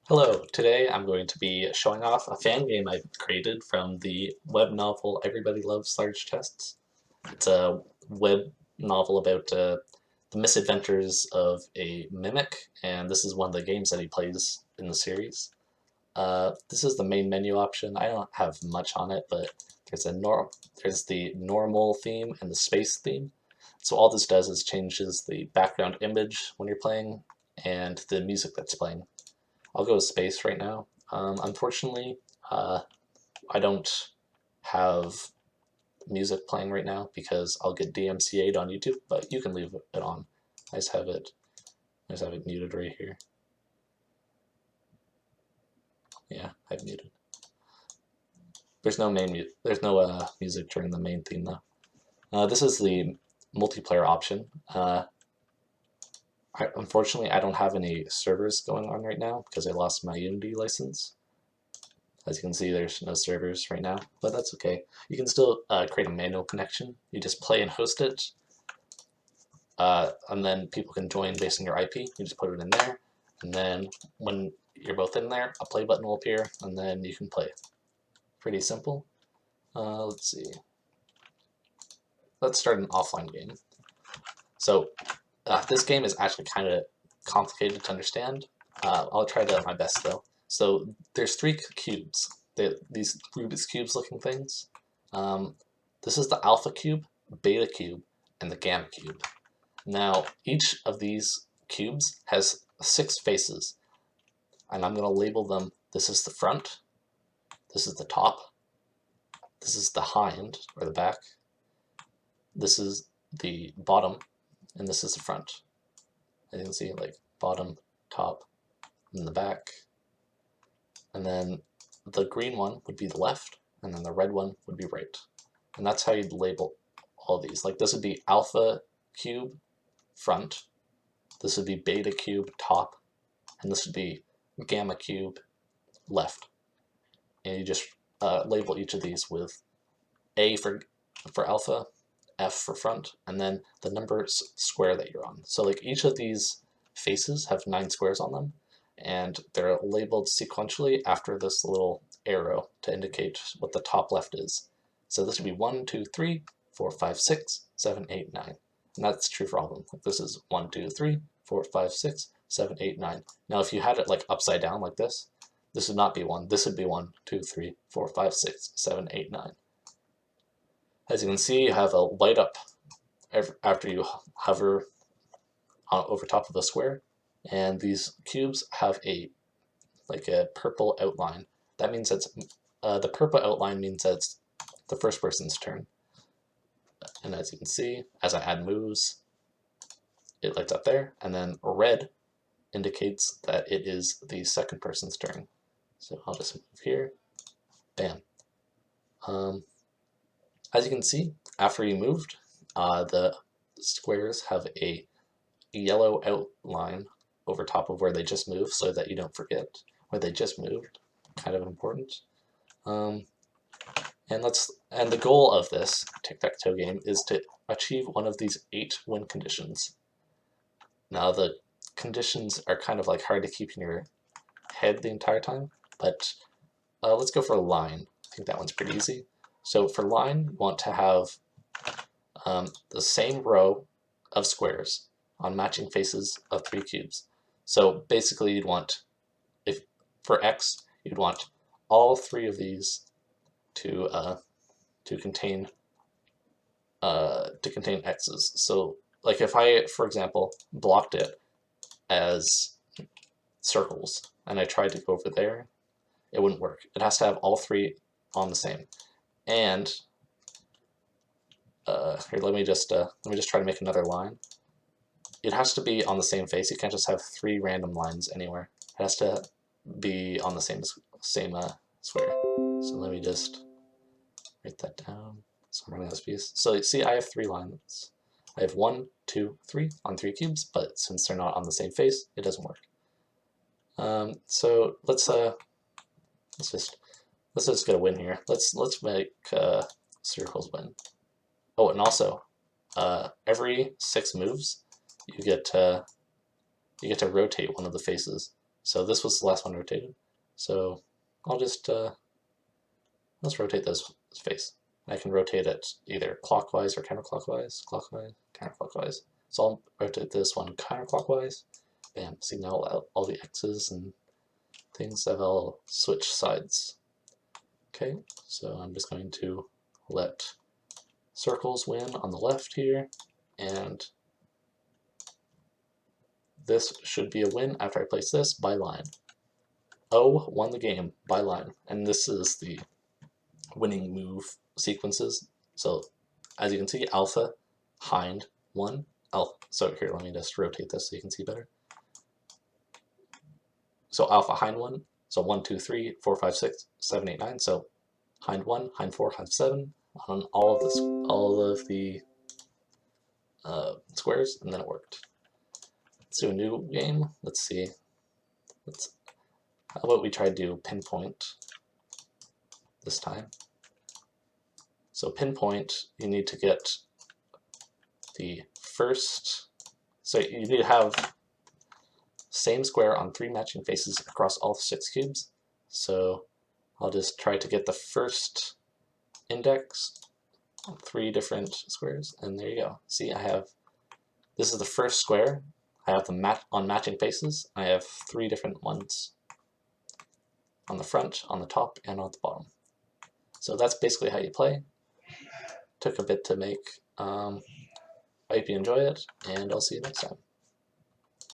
Hello, today I'm going to be showing off a fan game I've created from the web novel Everybody Loves Large Chests. It's a web novel about the misadventures of a mimic, and this is one of the games that he plays in the series. This is the main menu option. I don't have much on it, but there's the normal theme and the space theme. So all this does is changes the background image when you're playing and the music that's playing. I'll go with space right now. Unfortunately, I don't have music playing right now because I'll get DMCA'd on YouTube, but you can leave it on. I just have it, muted right here. Yeah, I've muted. There's no music during the main theme though. This is the multiplayer option. Unfortunately, I don't have any servers going on right now because I lost my Unity license. As you can see, there's no servers right now, but that's okay. You can still create a manual connection. You just play and host it, and then people can join based on your IP. You just put it in there, and then when you're both in there, a play button will appear, and then you can play. Pretty simple. Let's see. Let's start an offline game. So this game is actually kind of complicated to understand. I'll try to my best though. So there's three cubes. These Rubik's cubes looking things. This is the alpha cube, beta cube, and the gamma cube. Now each of these cubes has 6 faces, and I'm going to label them. This is the front, this is the top, this is the hind or the back, this is the bottom, and this is the front. As you can see, like bottom, top, and the back. And then the green one would be the left, and then the red one would be right. And that's how you'd label all these. Like this would be alpha cube front, this would be beta cube top, and this would be gamma cube left. And you just label each of these with A for alpha, F for front, and then the number square that you're on. So like each of these faces have 9 squares on them, and they're labeled sequentially after this little arrow to indicate what the top left is. So this would be 1, 2, 3, 4, 5, 6, 7, 8, 9. And that's true for all of them. Like this is 1, 2, 3, 4, 5, 6, 7, 8, 9. Now if you had it like upside down like this would not be 1. This would be 1, 2, 3, 4, 5, 6, 7, 8, 9. As you can see, you have a light up after you hover over top of the square, and these cubes have a purple outline. That means that's the purple outline means that it's the first person's turn. And as you can see, as I add moves, it lights up there, and then red indicates that it is the second person's turn. So I'll just move here, bam. As you can see, after you moved, the squares have a yellow outline over top of where they just moved so that you don't forget where they just moved. Kind of important. And the goal of this tic-tac-toe game is to achieve one of these 8 win conditions. Now the conditions are kind of like hard to keep in your head the entire time, but let's go for a line. I think that one's pretty easy. So for line, you want to have the same row of squares on matching faces of 3 cubes. So basically you'd want, if for X, you'd want all 3 of these to contain X's. So like if I, for example, blocked it as circles and I tried to go over there, it wouldn't work. It has to have all 3 on the same. And here, let me just try to make another line. It has to be on the same face. You can't just have 3 random lines anywhere. It has to be on the same square. So let me just write that down. So I'm running out of space. So you see, I have 3 lines. I have 1, 2, 3 on 3 cubes, but since they're not on the same face, it doesn't work. So let's just get a win here. Let's make circles win. Oh, and also, every 6 moves, you get to rotate one of the faces. So this was the last one rotated. So I'll just, let's rotate this face. I can rotate it either clockwise or counterclockwise, clockwise, counterclockwise. So I'll rotate this one counterclockwise. Bam, see now all the X's and things have all switched sides. Okay, so I'm just going to let circles win on the left here, and this should be a win after I place this by line. O won the game by line, and this is the winning move sequences. So as you can see, alpha, hind, 1, alpha. So here, let me just rotate this so you can see better. So alpha, hind 1, so 1, 2, 3, 4, 5, 6, 7, 8, 9. So hind 1, hind 4, hind 7 on all of the squares, and then it worked. Let's do a new game. Let's see. How about we try to do pinpoint this time? So pinpoint, you need to get the first, so you need to have same square on 3 matching faces across all 6 cubes. So I'll just try to get the first index on 3 different squares, and there you go. See, this is the first square. I have them on matching faces. I have 3 different ones on the front, on the top, and on the bottom. So that's basically how you play. Took a bit to make. I hope you enjoy it, and I'll see you next time.